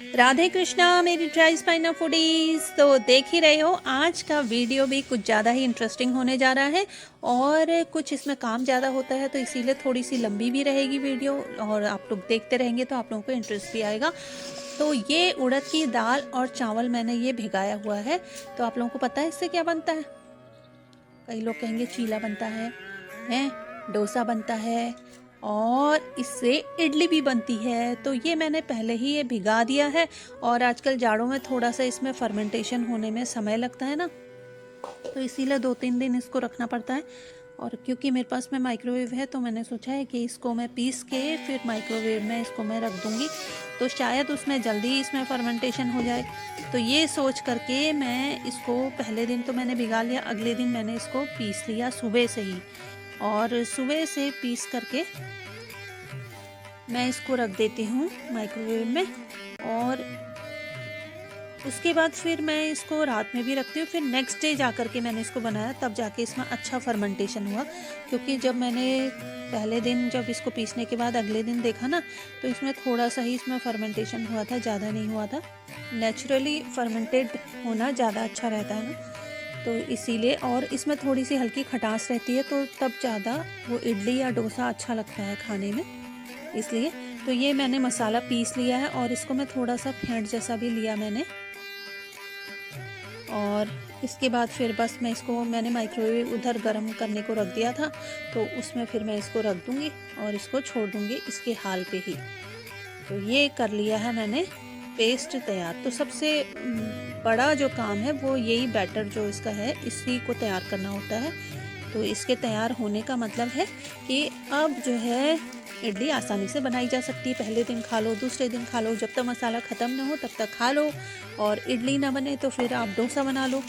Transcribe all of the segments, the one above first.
राधे कृष्णा मेरी try spina foodies. तो देख ही रहे हो आज का वीडियो भी कुछ ज़्यादा ही इंटरेस्टिंग होने जा रहा है और कुछ इसमें काम ज़्यादा होता है तो इसीलिए थोड़ी सी लंबी भी रहेगी वीडियो और आप लोग देखते रहेंगे तो आप लोगों को इंटरेस्ट भी आएगा। तो ये उड़द की दाल और चावल मैंने ये भिगाया हुआ है। तो आप लोगों को पता है इससे क्या बनता है? कई लोग कहेंगे चीला बनता है, डोसा बनता है और इससे इडली भी बनती है। तो ये मैंने पहले ही ये भिगा दिया है और आजकल जाड़ों में थोड़ा सा इसमें फर्मेंटेशन होने में समय लगता है ना, तो इसीलिए 2-3 दिन इसको रखना पड़ता है। और क्योंकि मेरे पास में माइक्रोवेव है तो मैंने सोचा है कि इसको मैं पीस के फिर माइक्रोवेव में इसको मैं रख दूँगी तो शायद उसमें जल्दी इसमें फर्मेंटेशन हो जाए। तो ये सोच करके मैं इसको पहले दिन तो मैंने भिगा लिया, अगले दिन मैंने इसको पीस लिया सुबह से ही। और सुबह से पीस करके मैं इसको रख देती हूँ माइक्रोवेव में और उसके बाद फिर मैं इसको रात में भी रखती हूँ। फिर नेक्स्ट डे जा कर के मैंने इसको बनाया तब जाके इसमें अच्छा फर्मेंटेशन हुआ। क्योंकि जब मैंने पहले दिन जब इसको पीसने के बाद अगले दिन देखा ना तो इसमें थोड़ा सा ही इसमें फर्मेंटेशन हुआ था, ज़्यादा नहीं हुआ था। नेचुरली फर्मेंटेड होना ज़्यादा अच्छा रहता है ना, तो इसीलिए। और इसमें थोड़ी सी हल्की खटास रहती है तो तब ज़्यादा वो इडली या डोसा अच्छा लगता है खाने में, इसलिए। तो ये मैंने मसाला पीस लिया है और इसको मैं थोड़ा सा फेंट जैसा भी लिया मैंने। और इसके बाद फिर बस मैं इसको मैंने माइक्रोवेव उधर गर्म करने को रख दिया था तो उसमें फिर मैं इसको रख दूँगी और इसको छोड़ दूँगी इसके हाल पे ही। तो ये कर लिया है मैंने पेस्ट तैयार। तो सबसे बड़ा जो काम है वो यही बैटर जो इसका है इसी को तैयार करना होता है। तो इसके तैयार होने का मतलब है कि अब जो है इडली आसानी से बनाई जा सकती है। पहले दिन खा लो, दूसरे दिन खा लो, जब तक मसाला ख़त्म ना हो तब तक खा लो। और इडली ना बने तो फिर आप डोसा बना लो।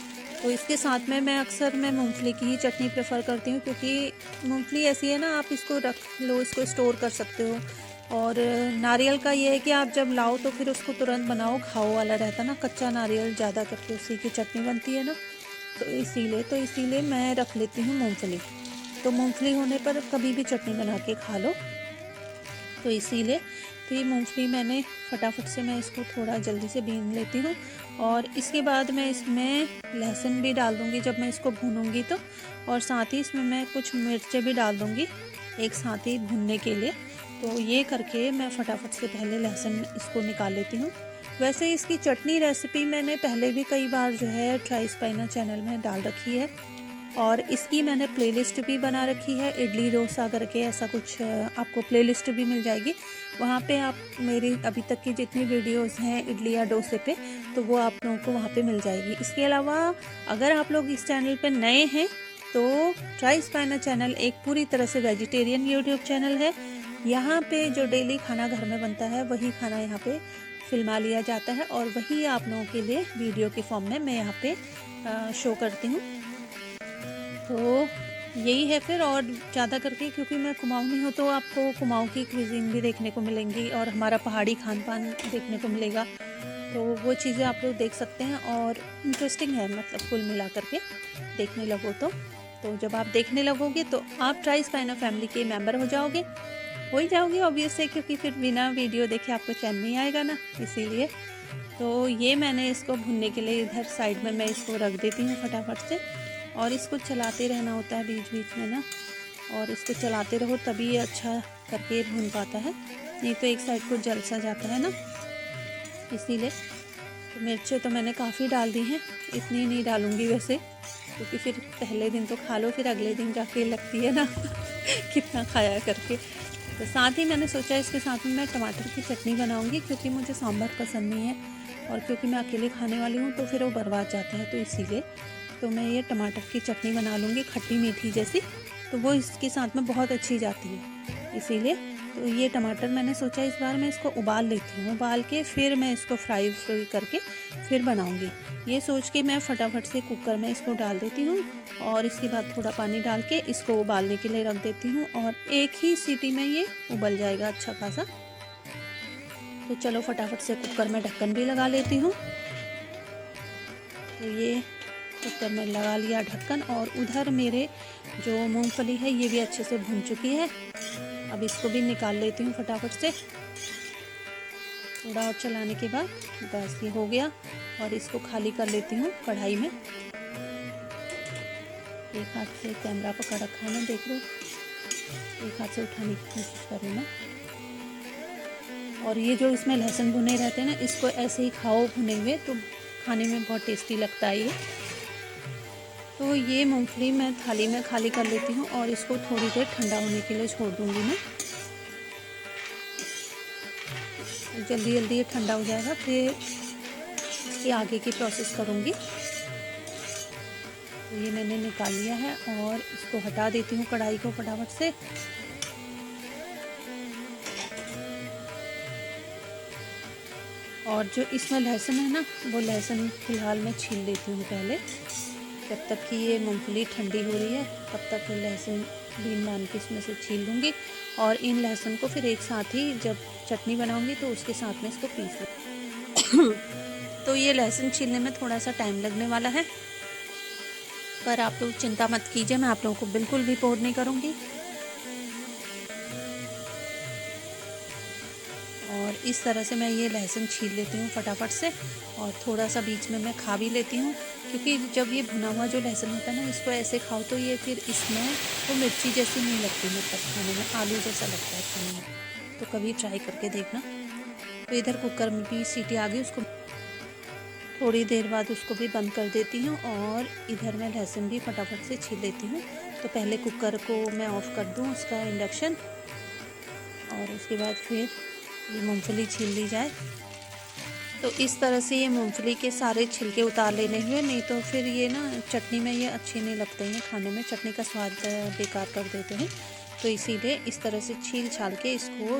तो इसके साथ में मैं अक्सर मूंगफली की ही चटनी प्रेफर करती हूँ क्योंकि मूंगफली ऐसी है ना, आप इसको रख लो, इसको स्टोर कर सकते हो। और नारियल का ये है कि आप जब लाओ तो फिर उसको तुरंत बनाओ, खाओ वाला रहता ना, कच्चा नारियल ज़्यादा करके उसी की चटनी बनती है ना, तो इसीलिए मैं रख लेती हूँ मूंगफली। तो मूंगफली होने पर कभी भी चटनी बना के खा लो, तो इसीलिए। तो ये मूंगफली मैंने फटाफट से मैं इसको थोड़ा जल्दी से भून लेती हूँ और इसके बाद मैं इसमें लहसुन भी डाल दूँगी जब मैं इसको भूनूँगी तो। और साथ ही इसमें मैं कुछ मिर्चें भी डाल दूँगी एक साथ ही भूनने के लिए। तो ये करके मैं फटाफट से पहले लहसुन इसको निकाल लेती हूँ। वैसे इसकी चटनी रेसिपी मैंने पहले भी कई बार जो है ट्राई स्पाइना चैनल में डाल रखी है और इसकी मैंने प्लेलिस्ट भी बना रखी है, इडली डोसा करके ऐसा कुछ आपको प्लेलिस्ट भी मिल जाएगी। वहाँ पे आप मेरी अभी तक की जितनी वीडियोस हैं इडली या डोसे पे तो वो आप लोगों को वहाँ पे मिल जाएगी। इसके अलावा अगर आप लोग इस चैनल पे नए हैं तो ट्राई स्पाइना चैनल एक पूरी तरह से वेजिटेरियन यूट्यूब चैनल है। यहाँ पे जो डेली खाना घर में बनता है वही खाना यहाँ पे फिल्मा लिया जाता है और वही आप लोगों के लिए वीडियो के फॉर्म में मैं यहाँ पे शो करती हूँ। तो यही है फिर। और ज़्यादा करके क्योंकि मैं कुमाऊँ में हूँ तो आपको कुमाऊँ की क्विज़ीन भी देखने को मिलेंगी और हमारा पहाड़ी खान पान देखने को मिलेगा। तो वो चीज़ें आप लोग देख सकते हैं और इंटरेस्टिंग है, मतलब कुल मिला करके देखने लगो तो जब आप देखने लगोगे तो आप ट्राई स्पाइना फैमिली के मेंबर हो ही जाओगे ऑब्वियसली, क्योंकि फिर बिना वीडियो देखे आपको चैन नहीं आएगा ना, इसीलिए। तो ये मैंने इसको भुनने के लिए इधर साइड में मैं इसको रख देती हूँ फटाफट से। और इसको चलाते रहना होता है बीच बीच में ना, और इसको चलाते रहो तभी ये अच्छा करके भून पाता है, नहीं तो एक साइड को जल सा जाता है ना, इसीलिए। तो मिर्चें तो मैंने काफ़ी डाल दी हैं, इतनी नहीं डालूँगी वैसे, क्योंकि फिर पहले दिन तो खा लो फिर अगले दिन जाके लगती है ना कितना खाया करके। तो साथ ही मैंने सोचा इसके साथ में मैं टमाटर की चटनी बनाऊँगी क्योंकि मुझे सांभर पसंद नहीं है और क्योंकि मैं अकेले खाने वाली हूँ तो फिर वो बर्बाद जाता है, तो इसीलिए। तो मैं ये टमाटर की चटनी बना लूँगी खट्टी मीठी जैसी, तो वो इसके साथ में बहुत अच्छी जाती है, इसीलिए। तो ये टमाटर मैंने सोचा इस बार मैं इसको उबाल लेती हूँ, उबाल के फिर मैं इसको फ्राई करके फिर बनाऊँगी। ये सोच के मैं फटाफट से कुकर में इसको डाल देती हूँ और इसके बाद थोड़ा पानी डाल के इसको उबालने के लिए रख देती हूँ और एक ही सीटी में ये उबल जाएगा अच्छा खासा। तो चलो फटाफट से कुकर में ढक्कन भी लगा लेती हूँ। तो ये कुकर में लगा लिया ढक्कन और उधर मेरे जो मूंगफली है ये भी अच्छे से भून चुकी है। अब इसको भी निकाल लेती हूँ फटाफट से। थोड़ा और चलाने के बाद बस ये हो गया। और इसको खाली कर लेती हूँ कढ़ाई में। एक हाथ से कैमरा पकड़ रखा है, मैं देख रही हूँ, एक हाथ से उठाने की कोशिश कर रही हूँ मैं। और ये जो इसमें लहसुन भुने रहते हैं ना, इसको ऐसे ही खाओ भुने हुए, तो खाने में बहुत टेस्टी लगता है ये। तो ये मूंगफली मैं थाली में खाली कर लेती हूँ और इसको थोड़ी देर ठंडा होने के लिए छोड़ दूँगी मैं। जल्दी जल्दी ये ठंडा हो जाएगा, फिर इसकी आगे की प्रोसेस करूँगी। तो ये मैंने निकाल लिया है और इसको हटा देती हूँ कढ़ाई को फटाफट से। और जो इसमें लहसुन है ना, वो लहसुन फ़िलहाल मैं छील लेती हूँ पहले। जब तक कि ये मूंगफली ठंडी हो रही है तब तक लहसुन बीन मान के इसमें से छील लूँगी। और इन लहसुन को फिर एक साथ ही जब चटनी बनाऊँगी तो उसके साथ में इसको पीस लूँ। तो ये लहसुन छीलने में थोड़ा सा टाइम लगने वाला है, पर आप लोग चिंता मत कीजिए, मैं आप लोगों को बिल्कुल भी बोर नहीं करूँगी। और इस तरह से मैं ये लहसुन छील लेती हूँ फटाफट से। और थोड़ा सा बीच में मैं खा भी लेती हूँ, क्योंकि जब ये भुना हुआ जो लहसुन होता है ना, इसको ऐसे खाओ तो ये फिर इसमें वो मिर्ची जैसी नहीं लगती, मतलब खाने में आलू जैसा लगता है खाने में। तो कभी ट्राई करके देखना। तो इधर कुकर में भी सीटी आ गई, उसको थोड़ी देर बाद उसको भी बंद कर देती हूँ। और इधर मैं लहसुन भी फटाफट से छील लेती हूँ। तो पहले कुकर को मैं ऑफ़ कर दूँ उसका इंडक्शन, और उसके बाद फिर ये मूंगफली छील ली जाए। तो इस तरह से ये मूंगफली के सारे छिलके उतार लेने हुए, नहीं तो फिर ये ना चटनी में ये अच्छे नहीं लगते हैं खाने में, चटनी का स्वाद बेकार कर देते हैं। तो इसीलिए इस तरह से छील छाल के इसको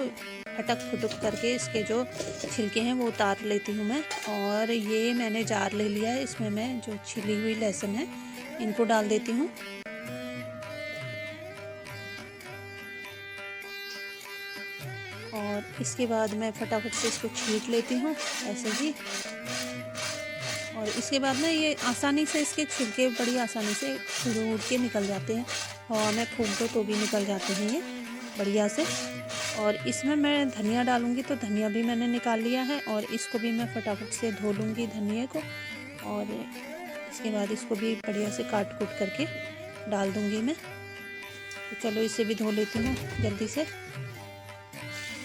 फटक फुटक करके इसके जो छिलके हैं वो उतार लेती हूँ मैं। और ये मैंने जार ले लिया है, इसमें मैं जो छिली हुई लहसुन है इनको डाल देती हूँ। और इसके बाद मैं फटाफट से इसको छीट लेती हूँ ऐसे ही। और इसके बाद ना ये आसानी से इसके छिलके बड़ी आसानी से उड़ के निकल जाते हैं, हवा में फूंक दो तो भी निकल जाते हैं ये बढ़िया से। और इसमें मैं धनिया डालूँगी, तो धनिया भी मैंने निकाल लिया है और इसको भी मैं फटाफट से धो लूँगी धनिया को। और इसके बाद इसको भी बढ़िया से काट कूट करके डाल दूँगी मैं। तो चलो इसे भी धो लेती हूँ जल्दी से,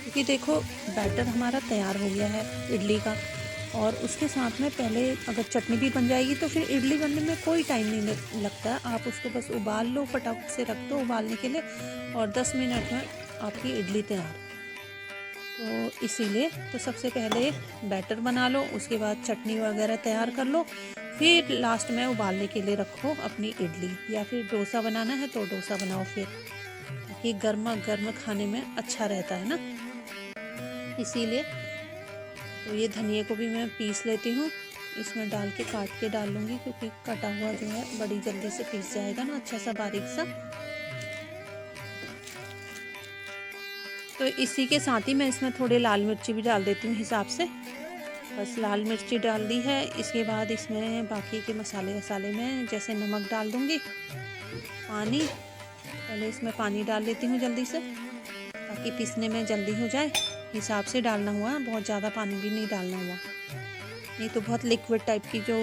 क्योंकि देखो बैटर हमारा तैयार हो गया है इडली का। और उसके साथ में पहले अगर चटनी भी बन जाएगी तो फिर इडली बनने में कोई टाइम नहीं लगता। आप उसको बस उबाल लो, फटाफट से रख दो उबालने के लिए, और 10 मिनट में आपकी इडली तैयार। तो इसीलिए तो सबसे पहले बैटर बना लो, उसके बाद चटनी वगैरह तैयार कर लो, फिर लास्ट में उबालने के लिए रखो अपनी इडली। या फिर डोसा बनाना है तो डोसा बनाओ फिर, ताकि गर्मा गर्म खाने में अच्छा रहता है ना, इसीलिए। तो ये धनिया को भी मैं पीस लेती हूँ, इसमें डाल के काट के डाल लूँगी, क्योंकि कटा हुआ जो है बड़ी जल्दी से पीस जाएगा ना अच्छा सा बारीक सा। तो इसी के साथ ही मैं इसमें थोड़े लाल मिर्ची भी डाल देती हूँ हिसाब से, बस लाल मिर्ची डाल दी है। इसके बाद इसमें बाकी के मसाले में जैसे नमक डाल दूँगी, पानी, पहले इसमें पानी डाल लेती हूँ जल्दी से ताकि पीसने में जल्दी हो जाए। हिसाब से डालना हुआ, बहुत ज़्यादा पानी भी नहीं डालना हुआ, नहीं तो बहुत लिक्विड टाइप की जो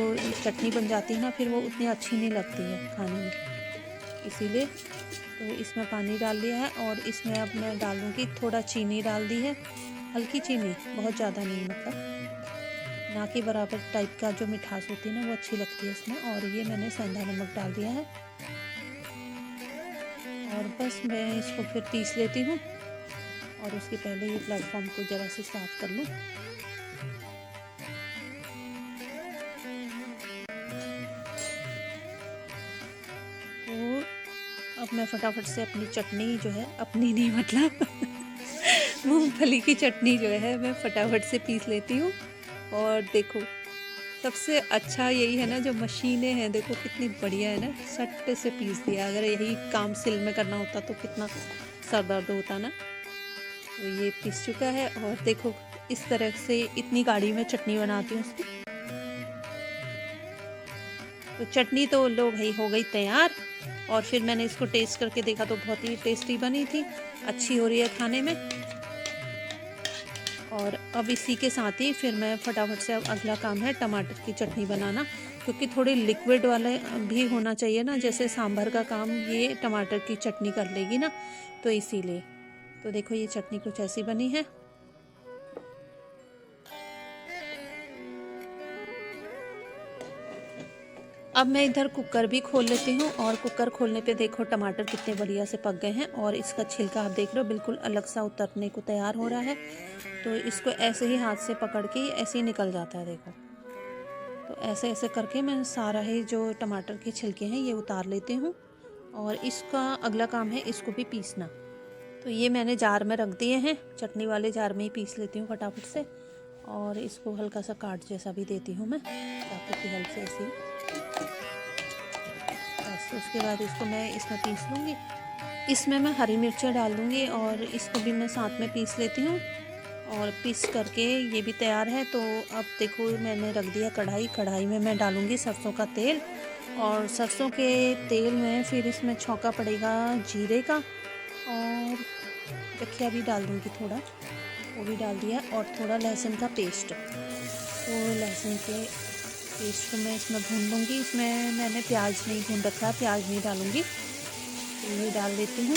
चटनी बन जाती है ना, फिर वो उतनी अच्छी नहीं लगती है खाने में, इसीलिए। तो इसमें पानी डाल लिया है और इसमें अब मैं डाल दूँगी थोड़ा चीनी डाल दी है, हल्की चीनी, बहुत ज़्यादा नहीं, मतलब ना के बराबर टाइप का जो मिठास होती है ना वो अच्छी लगती है इसमें। और ये मैंने सेंधा नमक डाल दिया है और बस मैं इसको फिर पीस लेती हूँ। और उसके पहले ये प्लेटफॉर्म को ज़रा से साफ कर लूँ। तो अब मैं फटाफट से अपनी चटनी जो है, अपनी नहीं मतलब मूंगफली की चटनी जो है मैं फटाफट से पीस लेती हूँ। और देखो सबसे अच्छा यही है ना, जो मशीनें हैं देखो कितनी बढ़िया है ना, सट से पीस दिया। अगर यही काम सिल में करना होता तो कितना सर दर्द होता ना। तो ये पीस चुका है और देखो इस तरह से इतनी गाढ़ी में चटनी बनाती हूँ उसकी। तो चटनी तो लो भाई हो गई तैयार। और फिर मैंने इसको टेस्ट करके देखा तो बहुत ही टेस्टी बनी थी, अच्छी हो रही है खाने में। और अब इसी के साथ ही फिर मैं फटाफट से, अब अगला काम है टमाटर की चटनी बनाना, क्योंकि थोड़ी लिक्विड वाले भी होना चाहिए ना, जैसे सांभर का काम ये टमाटर की चटनी कर लेगी ना, तो इसीलिए। तो देखो ये चटनी कुछ ऐसी बनी है। अब मैं इधर कुकर भी खोल लेती हूँ, और कुकर खोलने पे देखो टमाटर कितने बढ़िया से पक गए हैं, और इसका छिलका आप देख रहे हो बिल्कुल अलग सा उतरने को तैयार हो रहा है। तो इसको ऐसे ही हाथ से पकड़ के ऐसे ही निकल जाता है, देखो। तो ऐसे ऐसे करके मैं सारा ही जो टमाटर के छिलके हैं ये उतार लेती हूँ, और इसका अगला काम है इसको भी पीसना। तो ये मैंने जार में रख दिए हैं, चटनी वाले जार में ही पीस लेती हूँ फटाफट से, और इसको हल्का सा काट जैसा भी देती हूँ मैं चाकू की हेल्प से ऐसे ही। बस उसके बाद इसको मैं इसमें पीस लूँगी। इसमें मैं हरी मिर्चें डाल दूँगी, और इसको भी मैं साथ में पीस लेती हूँ, और पीस करके ये भी तैयार है। तो अब देखो मैंने रख दिया कढ़ाई में मैं डालूँगी सरसों का तेल, और सरसों के तेल में फिर इसमें छौंका पड़ेगा जीरे का, और रखिया भी डाल दूँगी थोड़ा, वो भी डाल दिया, और थोड़ा लहसुन का पेस्ट। तो लहसुन के पेस्ट को मैं इसमें भून लूँगी। इसमें मैंने प्याज नहीं भून रखा, प्याज नहीं डालूँगी, तो ये डाल देती हूँ,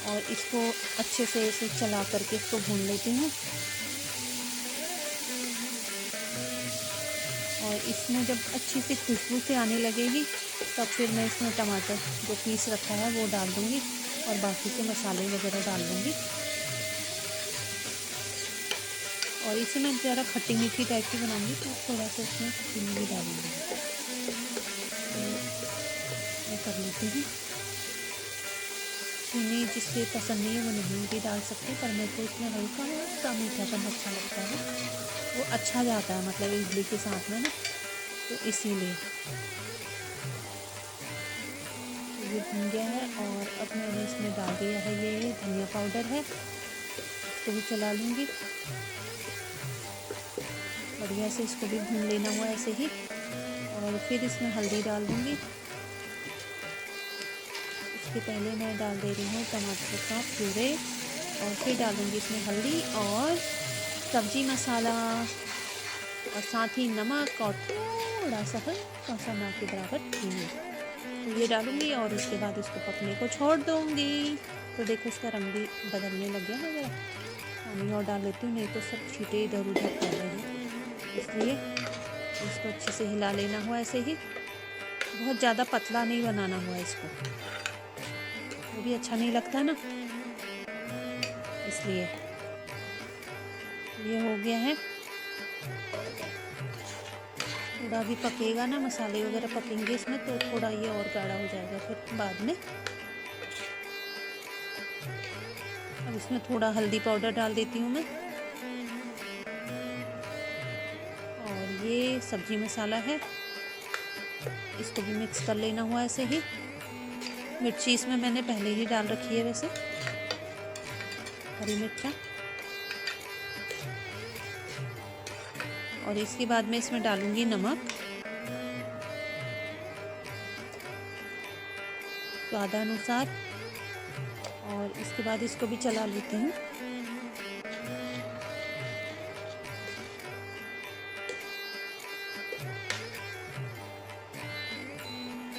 और इसको अच्छे से इसे चला करके इसको भून लेती हूँ। और इसमें जब अच्छी सी खुशबू से आने लगेगी तब फिर मैं इसमें टमाटर जो पीस रखा है वो डाल दूँगी, और बाकी के मसाले वगैरह डाल दूँगी। और इसे मैं ज़रा खट्टी मीठी टाइप की बनाऊँगी, तो थोड़ा सा इसमें चीनी भी डालूँगी। तो मैं कर लेती हूँ। चीनी जिसके पसंद नहीं है वो नहीं भी डाल सकते, पर मेरे को इसमें हल्का सा मीठापन अच्छा लगता है, वो अच्छा जाता है मतलब इडली के साथ में ना, तो इसीलिए। ये भुन गया है, और अब मैंने इसमें डाल दिया है ये धनिया पाउडर है, इसको भी चला लूँगी बढ़िया से, इसको भी भून लेना हुआ ऐसे ही। और फिर इसमें हल्दी डाल दूँगी। इसके पहले मैं डाल दे रही हूँ टमाटर का प्यूरे, और फिर डालूँगी इसमें हल्दी और सब्जी मसाला, और साथ ही नमक, और थोड़ा सा हल्का सा ना के बराबर चीनी, तो ये डालूँगी, और उसके बाद इसको पकने को छोड़ दूँगी। तो देखो इसका रंग भी बदलने लग गया ना, ज़रा पानी और डाल लेती हूँ, नहीं तो सब छींटे इधर उधर कर रहे हैं, इसलिए इसको अच्छे से हिला लेना हुआ ऐसे ही। बहुत ज़्यादा पतला नहीं बनाना हुआ इसको, वो भी अच्छा नहीं लगता ना, इसलिए। ये हो गया है, थोड़ा भी पकेगा ना, मसाले वगैरह पकेंगे इसमें, तो थोड़ा ये और गाढ़ा हो जाएगा फिर बाद में। अब इसमें थोड़ा हल्दी पाउडर डाल देती हूँ मैं, और ये सब्जी मसाला है, इसको भी मिक्स कर लेना हुआ ऐसे ही। मिर्ची इसमें मैंने पहले ही डाल रखी है वैसे, हरी मिर्चा। और इसके बाद मैं इसमें डालूंगी नमक स्वादानुसार, और इसके बाद इसको भी चला लेती हूँ।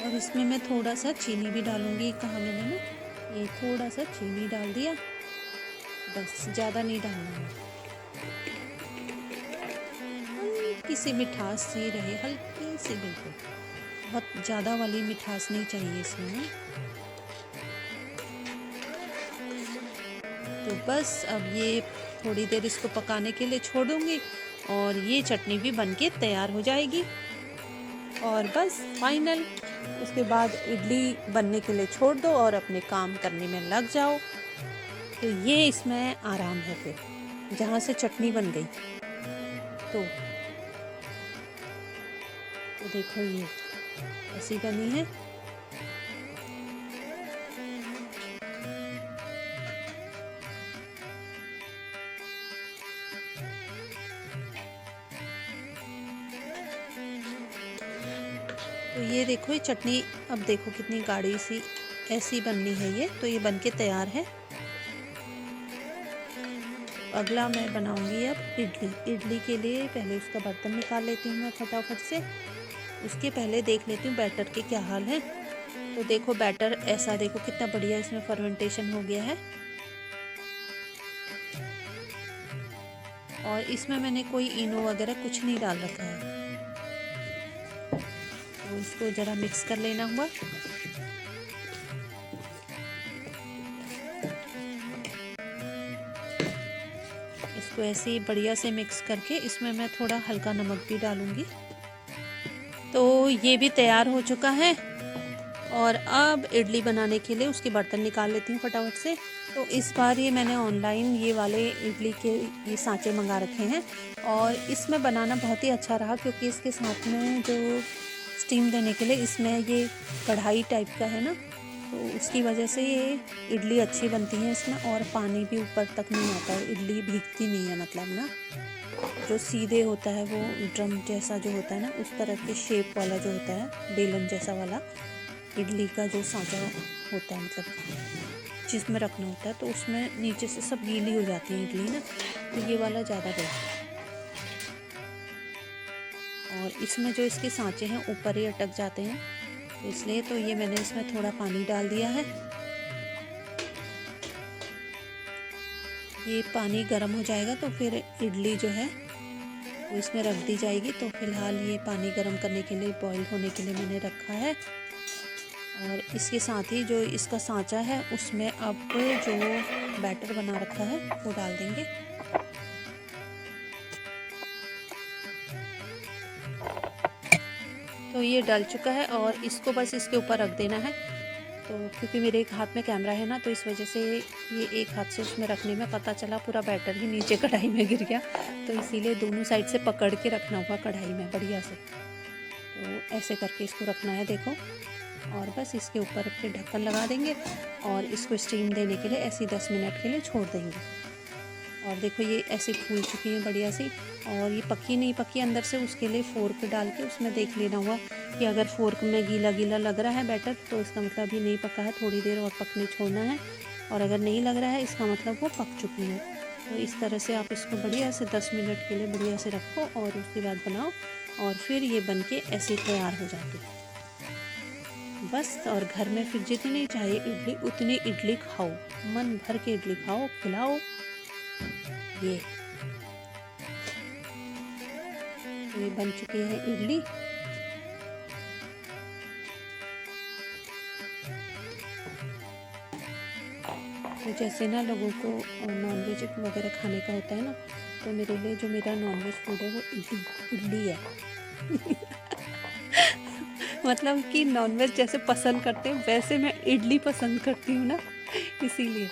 और इसमें मैं थोड़ा सा चीनी भी डालूंगी, कहा मैंने ना, ये थोड़ा सा चीनी डाल दिया, बस ज़्यादा नहीं डालना है, हल्की सी मिठास सी रहे, हल्की सी, बिल्कुल बहुत ज़्यादा वाली मिठास नहीं चाहिए इसमें ना। तो बस अब ये थोड़ी देर इसको पकाने के लिए छोड़ दूँगी, और ये चटनी भी बनके तैयार हो जाएगी, और बस फाइनल। उसके बाद इडली बनने के लिए छोड़ दो और अपने काम करने में लग जाओ। तो ये इसमें आराम है फिर, जहाँ से चटनी बन गई। तो देखो ये ऐसी बनी है। तो ये देखो ये चटनी, अब देखो कितनी गाढ़ी सी ऐसी बननी है ये, तो ये बनके तैयार है। अगला मैं बनाऊंगी अब इडली। इडली के लिए पहले उसका बर्तन निकाल लेती हूँ मैं फटाफट से। उसके पहले देख लेती हूँ बैटर के क्या हाल है। तो देखो बैटर ऐसा, देखो कितना बढ़िया इसमें फर्मेंटेशन हो गया है। और इसमें मैंने कोई इनो वगैरह कुछ नहीं डाल रखा है। तो इसको ज़रा मिक्स कर लेना हुआ। इसको ऐसे ही बढ़िया से मिक्स करके इसमें मैं थोड़ा हल्का नमक भी डालूंगी। तो ये भी तैयार हो चुका है। और अब इडली बनाने के लिए उसके बर्तन निकाल लेती हूँ फटाफट से। तो इस बार ये मैंने ऑनलाइन ये वाले इडली के ये सांचे मंगा रखे हैं। और इसमें बनाना बहुत ही अच्छा रहा, क्योंकि इसके साथ में जो स्टीम देने के लिए इसमें ये कढ़ाई टाइप का है ना, तो उसकी वजह से ये इडली अच्छी बनती है इसमें। और पानी भी ऊपर तक नहीं आता है, इडली भीगती नहीं है मतलब ना। जो सीधे होता है वो ड्रम जैसा जो होता है ना, उस तरह के शेप वाला जो होता है बेलन जैसा वाला इडली का जो सांचा होता है, मतलब जिसमें रखना होता है, तो उसमें नीचे से सब गीली हो जाती है इडली ना। तो ये वाला ज़्यादा बेस्ट है। और इसमें जो इसके सांचे हैं ऊपर ही अटक जाते हैं, तो इसलिए तो ये मैंने इसमें थोड़ा पानी डाल दिया है। ये पानी गर्म हो जाएगा तो फिर इडली जो है वो इसमें रख दी जाएगी। तो फिलहाल ये पानी गर्म करने के लिए, बॉईल होने के लिए मैंने रखा है। और इसके साथ ही जो इसका सांचा है उसमें अब जो बैटर बना रखा है वो डाल देंगे। तो ये डल चुका है और इसको बस इसके ऊपर रख देना है। तो क्योंकि मेरे एक हाथ में कैमरा है ना, तो इस वजह से ये एक हाथ से उसमें रखने में पता चला पूरा बैटर ही नीचे कढ़ाई में गिर गया। तो इसीलिए दोनों साइड से पकड़ के रखना हुआ कढ़ाई में बढ़िया से। तो ऐसे करके इसको रखना है देखो। और बस इसके ऊपर फिर ढक्कन लगा देंगे और इसको स्टीम देने के लिए ऐसे 10 मिनट के लिए छोड़ देंगे। और देखो ये ऐसे फूल चुकी है बढ़िया सी। और ये पकी नहीं पकी अंदर से, उसके लिए फोर्क डाल के उसमें देख लेना हुआ कि अगर फोर्क में गीला गीला लग रहा है बैटर, तो इसका मतलब ये नहीं पका है, थोड़ी देर और पकने छोड़ना है। और अगर नहीं लग रहा है इसका मतलब वो पक चुकी है। तो इस तरह से आप इसको बढ़िया से 10 मिनट के लिए बढ़िया से रखो और उसके बाद बनाओ। और फिर ये बन के ऐसे तैयार हो जाती है बस। और घर में फिर जितनी चाहिए इडली उतनी इडली खाओ, मन भर के इडली खाओ, खिलाओ। ये बन चुकी है इडली। तो जैसे ना लोगों को नॉनवेज वगैरह खाने का होता है ना, तो मेरे लिए जो मेरा नॉनवेज फूड है वो इडली है। मतलब कि नॉनवेज जैसे पसंद करते हैं वैसे मैं इडली पसंद करती हूँ ना, इसीलिए।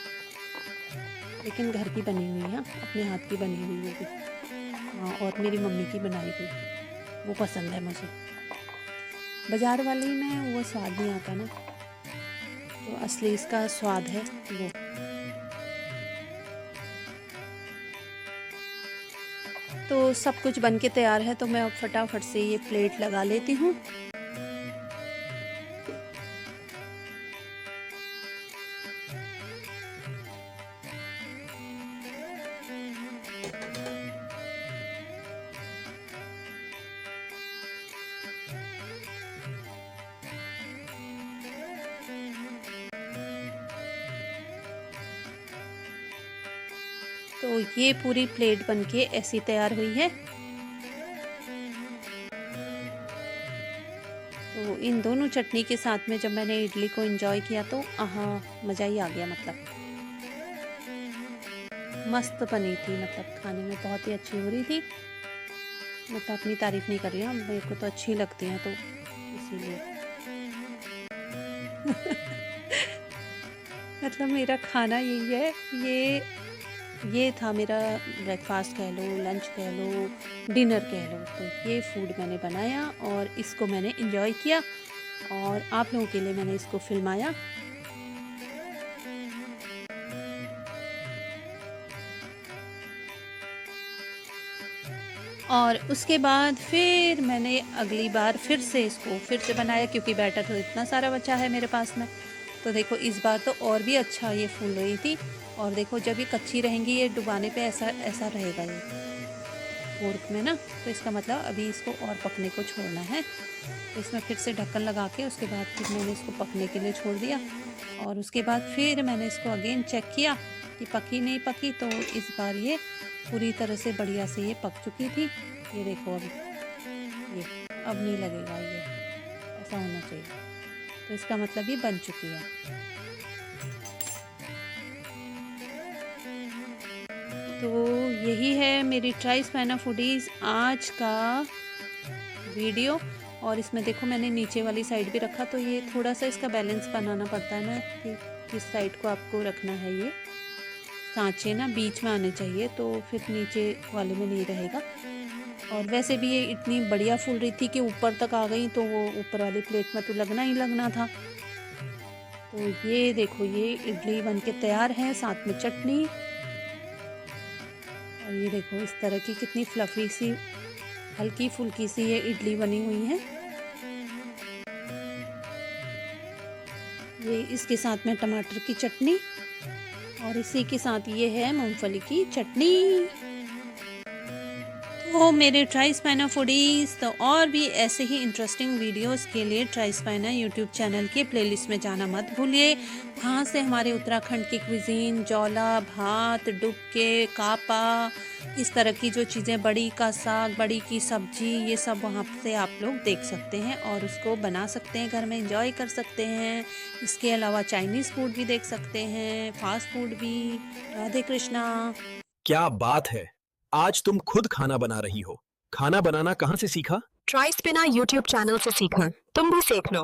लेकिन घर की बनी हुई है, अपने हाथ की बनी हुई वो भी। हाँ, और मेरी मम्मी की बनाई हुई वो पसंद है मुझे। बाज़ार वाली में वो स्वाद नहीं आता ना, तो असली इसका स्वाद है वो। तो सब कुछ बन के तैयार है, तो मैं अब फटाफट से ये प्लेट लगा लेती हूँ। तो ये पूरी प्लेट बनके ऐसी तैयार हुई है। तो इन दोनों चटनी के साथ में जब मैंने इडली को एंजॉय किया तो मज़ा ही आ गया। मतलब मस्त बनी थी, मतलब खाने में बहुत ही अच्छी हो रही थी। मैं तो अपनी तारीफ़ नहीं कर रही हूँ, मेरे को तो अच्छी लगती हैं तो इसीलिए। मतलब मेरा खाना यही है, ये था मेरा ब्रेकफास्ट कह लो, लंच कह लो, डिनर कह लो। तो ये फूड मैंने बनाया और इसको मैंने एंजॉय किया और आप लोगों के लिए मैंने इसको फिल्माया। और उसके बाद फिर मैंने अगली बार फिर से इसको फिर से बनाया, क्योंकि बैटर तो इतना सारा बचा है मेरे पास में। तो देखो इस बार तो और भी अच्छा ये फूल रही थी। और देखो जब ये कच्ची रहेंगी, ये डुबाने पे ऐसा ऐसा रहेगा ये फोर्क में ना, तो इसका मतलब अभी इसको और पकने को छोड़ना है। तो इसमें फिर से ढक्कन लगा के उसके बाद फिर मैंने इसको पकने के लिए छोड़ दिया। और उसके बाद फिर मैंने इसको अगेन चेक किया कि पकी नहीं पकी, तो इस बार ये पूरी तरह से बढ़िया से ये पक चुकी थी। ये देखो अभी ये अब नहीं लगेगा, ये ऐसा होना चाहिए, तो इसका मतलब ये बन चुकी है। तो यही है मेरी ट्राई स्पाइना फूडीज़ आज का वीडियो। और इसमें देखो मैंने नीचे वाली साइड भी रखा, तो ये थोड़ा सा इसका बैलेंस बनाना पड़ता है ना कि किस साइड को आपको रखना है। ये सांचे ना बीच में आने चाहिए, तो फिर नीचे वाले में नहीं रहेगा। और वैसे भी ये इतनी बढ़िया फूल रही थी कि ऊपर तक आ गई, तो वो ऊपर वाली प्लेट में तो लगना ही लगना था। तो ये देखो ये इडली बनके तैयार है, साथ में चटनी। और ये देखो इस तरह की कितनी फ्लफी सी हल्की फुल्की सी ये इडली बनी हुई है। ये इसके साथ में टमाटर की चटनी, और इसी के साथ ये है मूंगफली की चटनी। तो मेरे ट्राई स्पाइना फूडीज़, तो और भी ऐसे ही इंटरेस्टिंग वीडियोस के लिए ट्राई स्पाइना यूट्यूब चैनल के प्लेलिस्ट में जाना मत भूलिए। वहाँ से हमारे उत्तराखंड की क्विजीन, जौला भात, डुबके, कापा, इस तरह की जो चीज़ें, बड़ी का साग, बड़ी की सब्जी, ये सब वहाँ से आप लोग देख सकते हैं और उसको बना सकते हैं, घर में एंजॉय कर सकते हैं। इसके अलावा चाइनीज़ फूड भी देख सकते हैं, फास्ट फूड भी। राधे कृष्णा। क्या बात है, आज तुम खुद खाना बना रही हो। खाना बनाना कहाँ से सीखा? ट्राई स्पिना यूट्यूब चैनल से सीखा, तुम भी सीख लो।